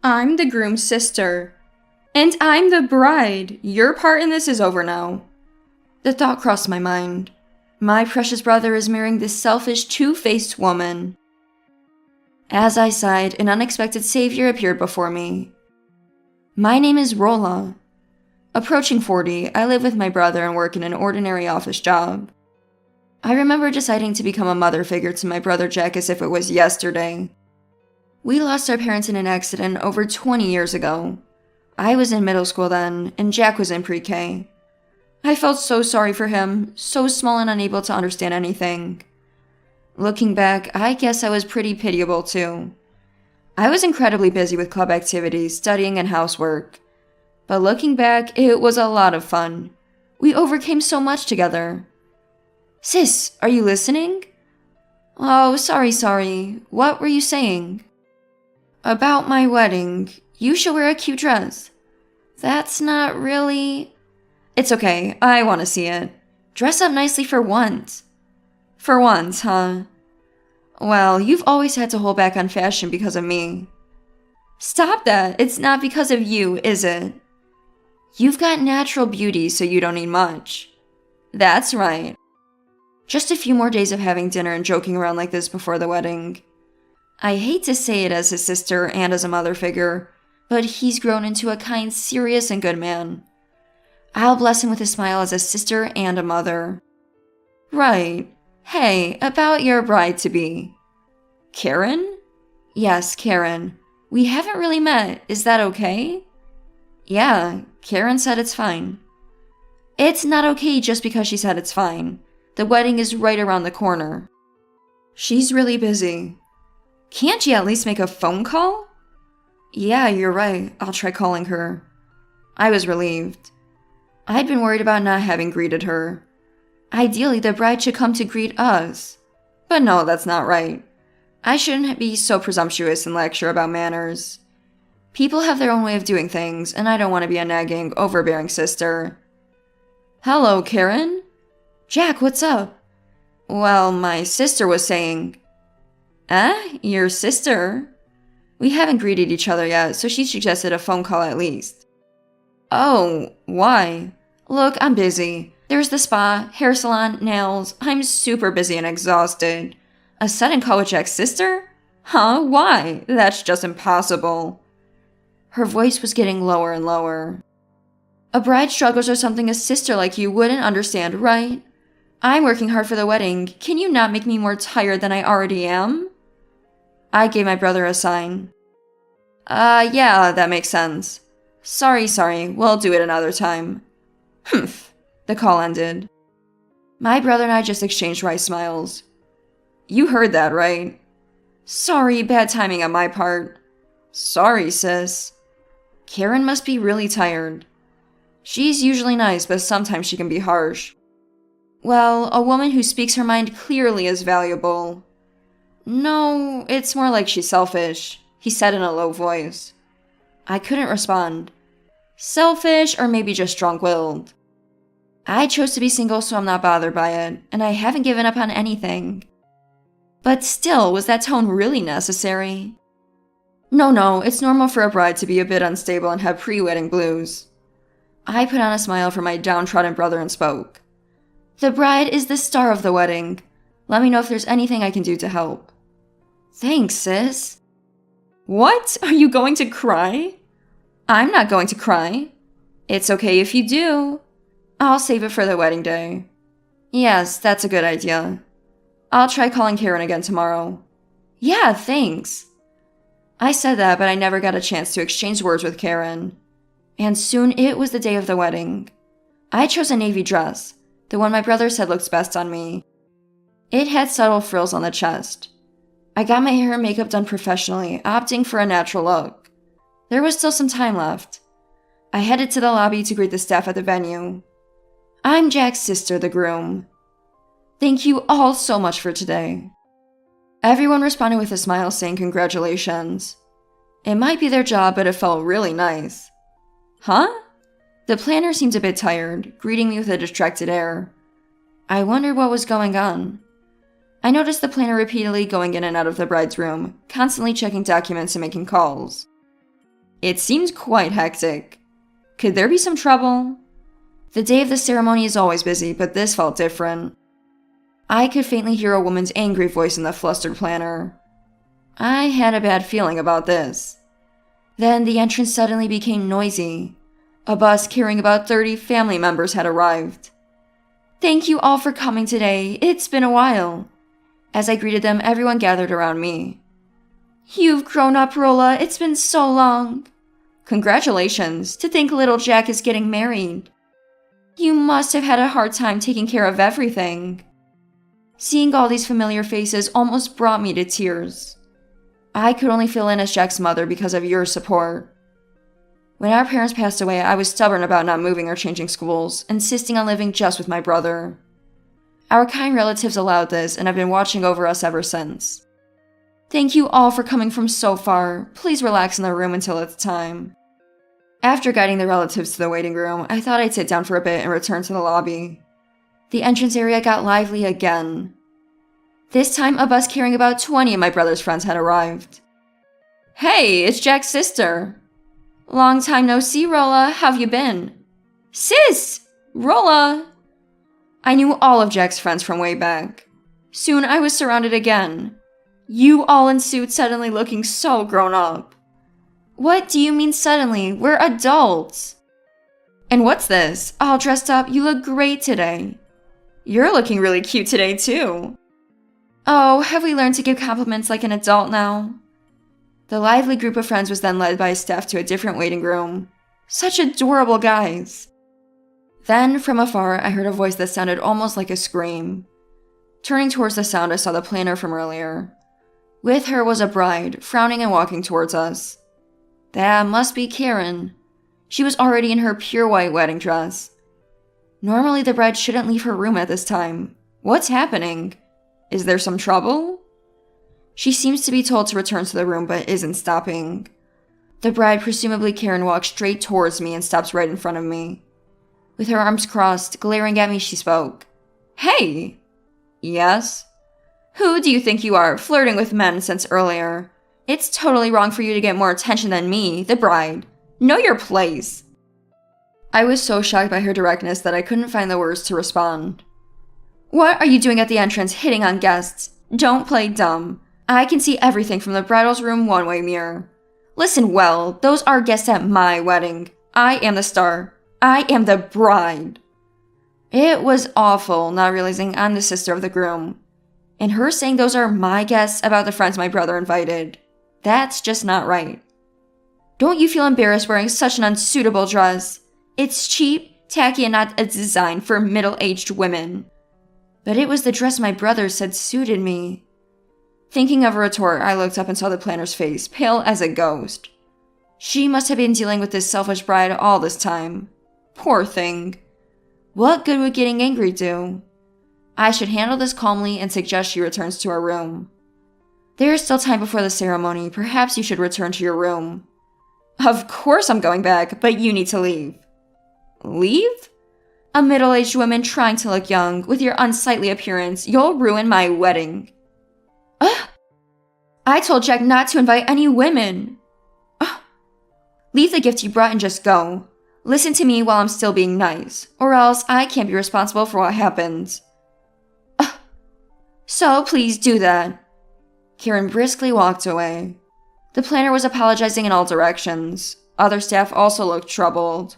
I'm the groom's sister. And I'm the bride. Your part in this is over now. The thought crossed my mind. My precious brother is marrying this selfish, two-faced woman. As I sighed, an unexpected savior appeared before me. My name is Rolla. Approaching 40, I live with my brother and work in an ordinary office job. I remember deciding to become a mother figure to my brother Jack as if it was yesterday. We lost our parents in an accident over 20 years ago. I was in middle school then, and Jack was in pre-K. I felt so sorry for him, so small and unable to understand anything. Looking back, I guess I was pretty pitiable too. I was incredibly busy with club activities, studying, and housework. But looking back, it was a lot of fun. We overcame so much together. Sis, are you listening? Oh, sorry. What were you saying? About my wedding. You should wear a cute dress. That's not really... It's okay, I want to see it. Dress up nicely for once. For once, huh? Well, you've always had to hold back on fashion because of me. Stop that, it's not because of you, is it? You've got natural beauty, so you don't need much. That's right. Just a few more days of having dinner and joking around like this before the wedding. I hate to say it as his sister and as a mother figure, but he's grown into a kind, serious, and good man. I'll bless him with a smile as a sister and a mother. Right. Hey, about your bride-to-be. Karen? Yes, Karen. We haven't really met. Is that okay? Yeah, Karen said it's fine. It's not okay just because she said it's fine. The wedding is right around the corner. She's really busy. Can't you at least make a phone call? Yeah, you're right. I'll try calling her. I was relieved. I'd been worried about not having greeted her. Ideally, the bride should come to greet us. But no, that's not right. I shouldn't be so presumptuous and lecture about manners. People have their own way of doing things, and I don't want to be a nagging, overbearing sister. Hello, Karen? Jack, what's up? Well, my sister was saying... Your sister? We haven't greeted each other yet, so she suggested a phone call at least. Oh, why? Look, I'm busy. There's the spa, hair salon, nails. I'm super busy and exhausted. A sudden call with Jack's sister? Huh? Why? That's just impossible. Her voice was getting lower and lower. A bride struggles or something a sister like you wouldn't understand, right? I'm working hard for the wedding. Can you not make me more tired than I already am? I gave my brother a sign. Yeah, that makes sense. Sorry. We'll do it another time. Humph. The call ended. My brother and I just exchanged wry smiles. You heard that, right? Sorry, bad timing on my part. Sorry, sis. Karen must be really tired. She's usually nice, but sometimes she can be harsh. Well, a woman who speaks her mind clearly is valuable. No, it's more like she's selfish, he said in a low voice. I couldn't respond. Selfish or maybe just strong-willed. I chose to be single, so I'm not bothered by it, and I haven't given up on anything. But still, was that tone really necessary? No, it's normal for a bride to be a bit unstable and have pre-wedding blues. I put on a smile for my downtrodden brother and spoke. The bride is the star of the wedding. Let me know if there's anything I can do to help. Thanks, sis. What? Are you going to cry? I'm not going to cry. It's okay if you do. I'll save it for the wedding day. Yes, that's a good idea. I'll try calling Karen again tomorrow. Yeah, thanks. I said that, but I never got a chance to exchange words with Karen. And soon it was the day of the wedding. I chose a navy dress, the one my brother said looked best on me. It had subtle frills on the chest. I got my hair and makeup done professionally, opting for a natural look. There was still some time left. I headed to the lobby to greet the staff at the venue. I'm Jack's sister, the groom. Thank you all so much for today. Everyone responded with a smile saying congratulations. It might be their job, but it felt really nice. Huh? The planner seemed a bit tired, greeting me with a distracted air. I wondered what was going on. I noticed the planner repeatedly going in and out of the bride's room, constantly checking documents and making calls. It seemed quite hectic. Could there be some trouble? The day of the ceremony is always busy, but this felt different. I could faintly hear a woman's angry voice in the flustered planner. I had a bad feeling about this. Then the entrance suddenly became noisy. A bus carrying about 30 family members had arrived. Thank you all for coming today. It's been a while. As I greeted them, everyone gathered around me. You've grown up, Rolla. It's been so long. Congratulations. To think little Jack is getting married. You must have had a hard time taking care of everything. Seeing all these familiar faces almost brought me to tears. I could only fill in as Jack's mother because of your support. When our parents passed away, I was stubborn about not moving or changing schools, insisting on living just with my brother. Our kind relatives allowed this and have been watching over us ever since. Thank you all for coming from so far. Please relax in the room until it's time. After guiding the relatives to the waiting room, I thought I'd sit down for a bit and return to the lobby. The entrance area got lively again. This time, a bus carrying about 20 of my brother's friends had arrived. Hey, it's Jack's sister. Long time no see, Rolla. How've you been? Sis! Rolla! I knew all of Jack's friends from way back. Soon I was surrounded again. You all in suits suddenly looking so grown up. What do you mean suddenly? We're adults. And what's this? All dressed up, you look great today. You're looking really cute today too. Oh, have we learned to give compliments like an adult now? The lively group of friends was then led by staff to a different waiting room. Such adorable guys. Then, from afar, I heard a voice that sounded almost like a scream. Turning towards the sound, I saw the planner from earlier. With her was a bride, frowning and walking towards us. That must be Karen. She was already in her pure white wedding dress. Normally, the bride shouldn't leave her room at this time. What's happening? Is there some trouble? She seems to be told to return to the room, but isn't stopping. The bride, presumably Karen, walks straight towards me and stops right in front of me. With her arms crossed, glaring at me, she spoke. Hey! Yes? Who do you think you are, flirting with men since earlier? It's totally wrong for you to get more attention than me, the bride. Know your place. I was so shocked by her directness that I couldn't find the words to respond. What are you doing at the entrance, hitting on guests? Don't play dumb. I can see everything from the bridal's room one-way mirror. Listen well, those are guests at my wedding. I am the star. I am the bride. It was awful not realizing I'm the sister of the groom. And her saying those are my guests about the friends my brother invited. That's just not right. Don't you feel embarrassed wearing such an unsuitable dress? It's cheap, tacky, and not a design for middle-aged women. But it was the dress my brother said suited me. Thinking of a retort, I looked up and saw the planner's face, pale as a ghost. She must have been dealing with this selfish bride all this time. Poor thing. What good would getting angry do? I should handle this calmly and suggest she returns to her room. There is still time before the ceremony. Perhaps you should return to your room. Of course I'm going back, but you need to leave. Leave? A middle-aged woman trying to look young. With your unsightly appearance, you'll ruin my wedding. Ugh! I told Jack not to invite any women. Ugh! Leave the gift you brought and just go. Listen to me while I'm still being nice, or else I can't be responsible for what happens. Ugh! So please do that. Karen briskly walked away. The planner was apologizing in all directions. Other staff also looked troubled.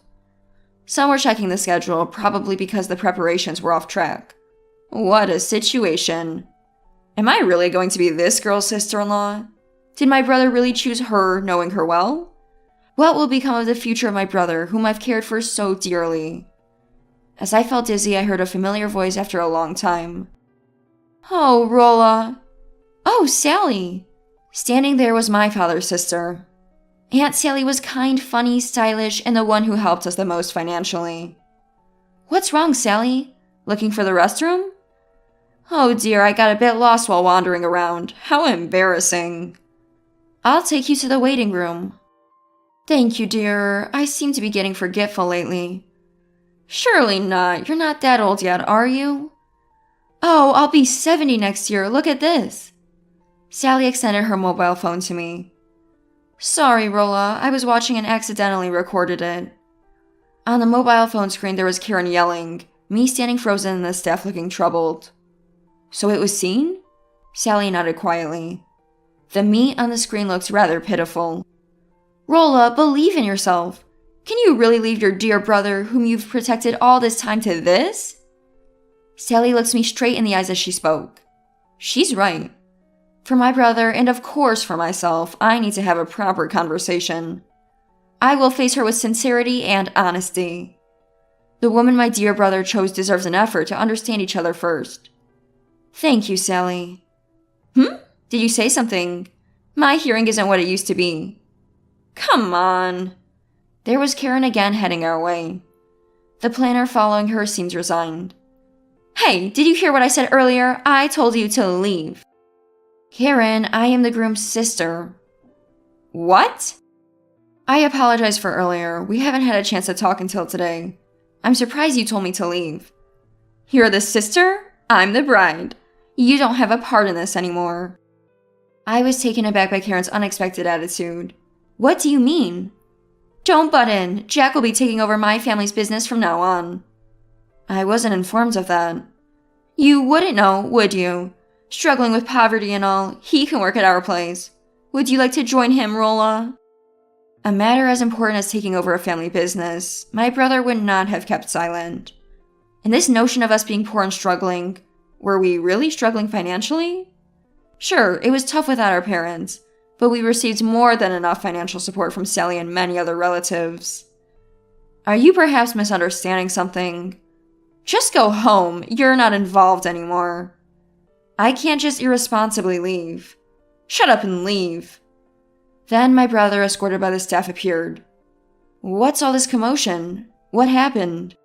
Some were checking the schedule, probably because the preparations were off track. What a situation. Am I really going to be this girl's sister-in-law? Did my brother really choose her, knowing her well? What will become of the future of my brother, whom I've cared for so dearly? As I felt dizzy, I heard a familiar voice after a long time. Oh, Rolla. Oh, Sally. Standing there was my father's sister. Aunt Sally was kind, funny, stylish, and the one who helped us the most financially. What's wrong, Sally? Looking for the restroom? Oh dear, I got a bit lost while wandering around. How embarrassing. I'll take you to the waiting room. Thank you, dear. I seem to be getting forgetful lately. Surely not. You're not that old yet, are you? Oh, I'll be 70 next year. Look at this. Sally extended her mobile phone to me. Sorry, Rolla, I was watching and accidentally recorded it. On the mobile phone screen there was Karen yelling, me standing frozen and the staff looking troubled. So it was seen? Sally nodded quietly. The meat on the screen looked rather pitiful. Rolla, believe in yourself. Can you really leave your dear brother, whom you've protected all this time, to this? Sally looked me straight in the eyes as she spoke. She's right. For my brother, and of course for myself, I need to have a proper conversation. I will face her with sincerity and honesty. The woman my dear brother chose deserves an effort to understand each other first. Thank you, Sally. Did you say something? My hearing isn't what it used to be. Come on. There was Karen again heading our way. The planner following her seemed resigned. Hey, did you hear what I said earlier? I told you to leave. Karen, I am the groom's sister. What? I apologize for earlier. We haven't had a chance to talk until today. I'm surprised you told me to leave. You're the sister? I'm the bride. You don't have a part in this anymore. I was taken aback by Karen's unexpected attitude. What do you mean? Don't butt in. Jack will be taking over my family's business from now on. I wasn't informed of that. You wouldn't know, would you? Struggling with poverty and all, he can work at our place. Would you like to join him, Rolla? A matter as important as taking over a family business, my brother would not have kept silent. And this notion of us being poor and struggling, were we really struggling financially? Sure, it was tough without our parents, but we received more than enough financial support from Sally and many other relatives. Are you perhaps misunderstanding something? Just go home. You're not involved anymore. I can't just irresponsibly leave. Shut up and leave. Then my brother, escorted by the staff, appeared. What's all this commotion? What happened?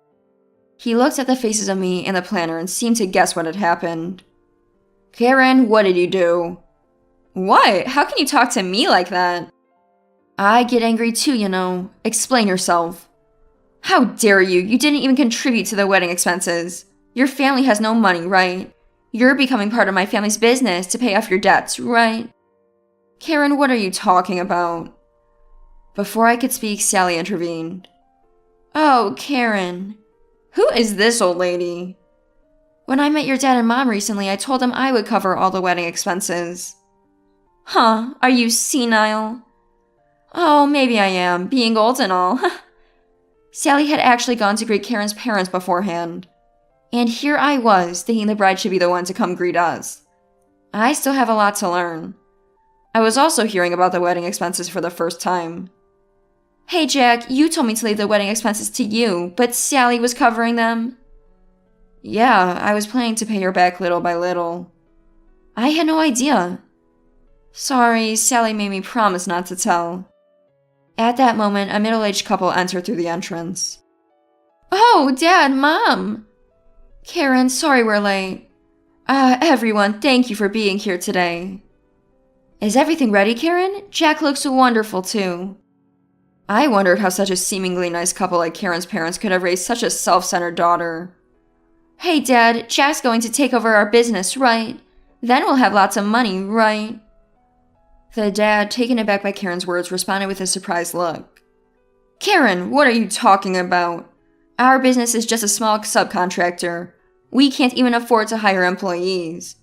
He looked at the faces of me and the planner and seemed to guess what had happened. Karen, what did you do? What? How can you talk to me like that? I get angry too, you know. Explain yourself. How dare you? You didn't even contribute to the wedding expenses. Your family has no money, right? You're becoming part of my family's business to pay off your debts, right? Karen, what are you talking about? Before I could speak, Sally intervened. Oh, Karen. Who is this old lady? When I met your dad and mom recently, I told them I would cover all the wedding expenses. Huh, are you senile? Oh, maybe I am, being old and all. Sally had actually gone to greet Karen's parents beforehand. And here I was, thinking the bride should be the one to come greet us. I still have a lot to learn. I was also hearing about the wedding expenses for the first time. Hey Jack, you told me to leave the wedding expenses to you, but Sally was covering them. Yeah, I was planning to pay her back little by little. I had no idea. Sorry, Sally made me promise not to tell. At that moment, a middle-aged couple entered through the entrance. Oh, Dad, Mom! Karen, sorry we're late. Everyone, thank you for being here today. Is everything ready, Karen? Jack looks wonderful, too. I wondered how such a seemingly nice couple like Karen's parents could have raised such a self-centered daughter. Hey, Dad, Jack's going to take over our business, right? Then we'll have lots of money, right? The dad, taken aback by Karen's words, responded with a surprised look. Karen, what are you talking about? Our business is just a small subcontractor. We can't even afford to hire employees.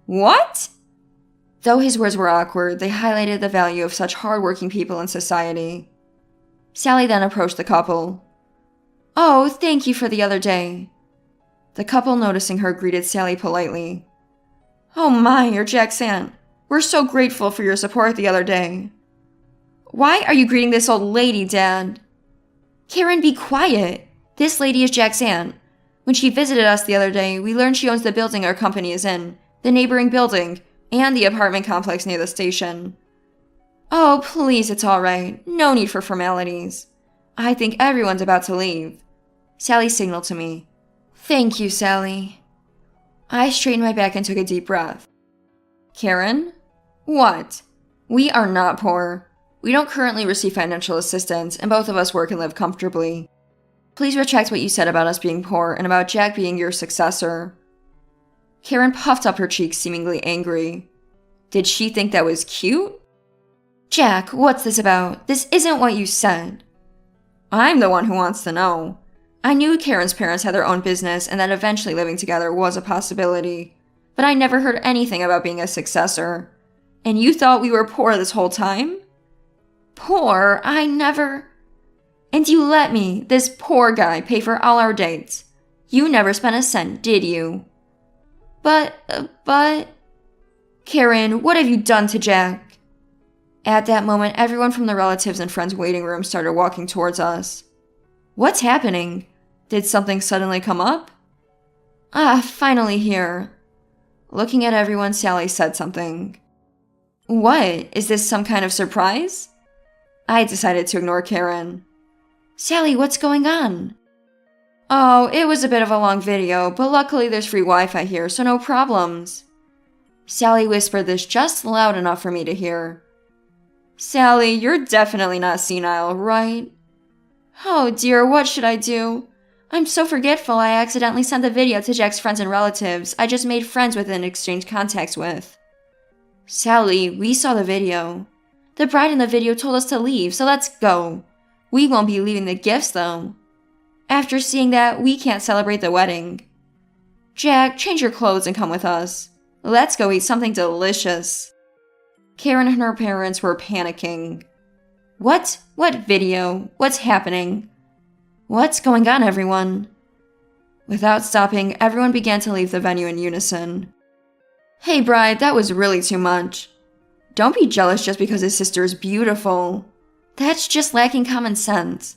What? Though his words were awkward, they highlighted the value of such hardworking people in society. Sally then approached the couple. Oh, thank you for the other day. The couple, noticing her, greeted Sally politely. Oh my, you're Jack's aunt. We're so grateful for your support the other day. Why are you greeting this old lady, Dad? Karen, be quiet. This lady is Jack's aunt. When she visited us the other day, we learned she owns the building our company is in, the neighboring building, and the apartment complex near the station. Oh, please, it's all right. No need for formalities. I think everyone's about to leave. Sally signaled to me. Thank you, Sally. I straightened my back and took a deep breath. Karen? What? We are not poor. We don't currently receive financial assistance, and both of us work and live comfortably. Please retract what you said about us being poor and about Jack being your successor. Karen puffed up her cheeks, seemingly angry. Did she think that was cute? Jack, what's this about? This isn't what you said. I'm the one who wants to know. I knew Karen's parents had their own business and that eventually living together was a possibility, but I never heard anything about being a successor. And you thought we were poor this whole time? Poor? I never... And you let me, this poor guy, pay for all our dates. You never spent a cent, did you? But... Karen, what have you done to Jack? At that moment, everyone from the relatives and friends waiting room started walking towards us. What's happening? Did something suddenly come up? Finally here. Looking at everyone, Sally said something. What? Is this some kind of surprise? I decided to ignore Karen. Sally, what's going on? Oh, it was a bit of a long video, but luckily there's free Wi-Fi here, so no problems. Sally whispered this just loud enough for me to hear. Sally, you're definitely not senile, right? Oh dear, what should I do? I'm so forgetful I accidentally sent the video to Jack's friends and relatives I just made friends with and exchanged contacts with. Sally, we saw the video. The bride in the video told us to leave, so let's go. We won't be leaving the gifts, though. After seeing that, we can't celebrate the wedding. Jack, change your clothes and come with us. Let's go eat something delicious. Karen and her parents were panicking. What? What video? What's happening? What's going on, everyone? Without stopping, everyone began to leave the venue in unison. Hey, bride, that was really too much. Don't be jealous just because his sister is beautiful. That's just lacking common sense.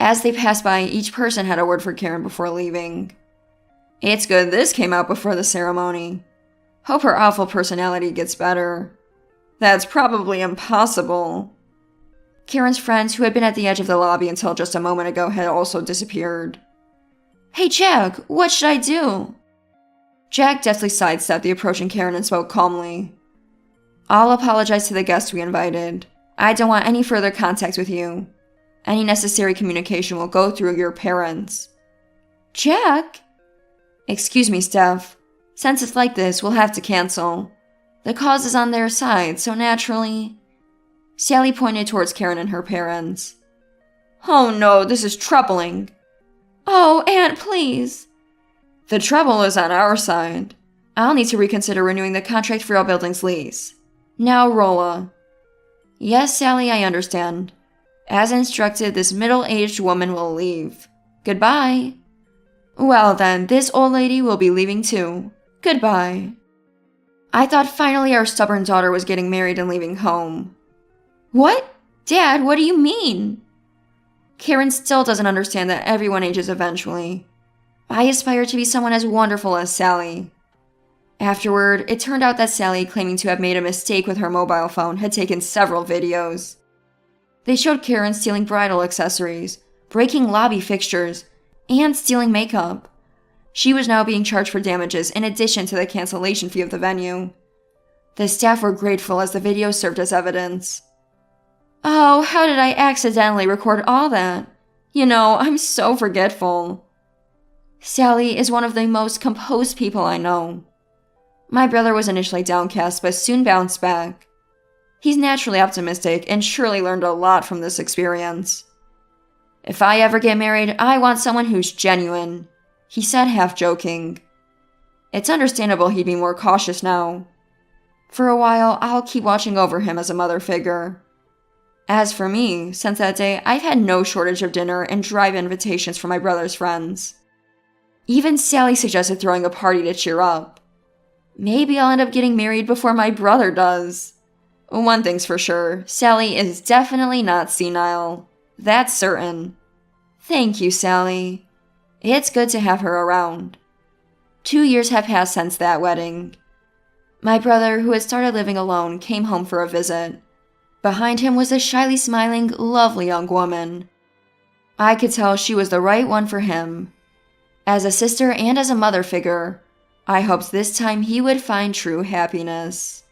As they passed by, each person had a word for Karen before leaving. It's good this came out before the ceremony. Hope her awful personality gets better. That's probably impossible. Karen's friends, who had been at the edge of the lobby until just a moment ago, had also disappeared. Hey Jack, what should I do? Jack deftly sidestepped the approaching Karen and spoke calmly. I'll apologize to the guests we invited. I don't want any further contact with you. Any necessary communication will go through your parents. Jack? Excuse me, Steph. Since it's like this, we'll have to cancel. The cause is on their side, so naturally... Sally pointed towards Karen and her parents. Oh no, this is troubling. Oh, Aunt, please. The trouble is on our side. I'll need to reconsider renewing the contract for our building's lease. Now, Rolla. Yes, Sally, I understand. As instructed, this middle-aged woman will leave. Goodbye. Well then, this old lady will be leaving too. Goodbye. I thought finally our stubborn daughter was getting married and leaving home. What? Dad, what do you mean? Karen still doesn't understand that everyone ages eventually. I aspire to be someone as wonderful as Sally. Afterward, it turned out that Sally, claiming to have made a mistake with her mobile phone, had taken several videos. They showed Karen stealing bridal accessories, breaking lobby fixtures, and stealing makeup. She was now being charged for damages in addition to the cancellation fee of the venue. The staff were grateful as the video served as evidence. Oh, how did I accidentally record all that? You know, I'm so forgetful. Sally is one of the most composed people I know. My brother was initially downcast, but soon bounced back. He's naturally optimistic and surely learned a lot from this experience. If I ever get married, I want someone who's genuine, he said, half joking. It's understandable he'd be more cautious now. For a while, I'll keep watching over him as a mother figure. As for me, since that day, I've had no shortage of dinner and drive invitations from my brother's friends. Even Sally suggested throwing a party to cheer up. Maybe I'll end up getting married before my brother does. One thing's for sure, Sally is definitely not senile. That's certain. Thank you, Sally. It's good to have her around. 2 years have passed since that wedding. My brother, who had started living alone, came home for a visit. Behind him was a shyly smiling, lovely young woman. I could tell she was the right one for him. As a sister and as a mother figure, I hoped this time he would find true happiness.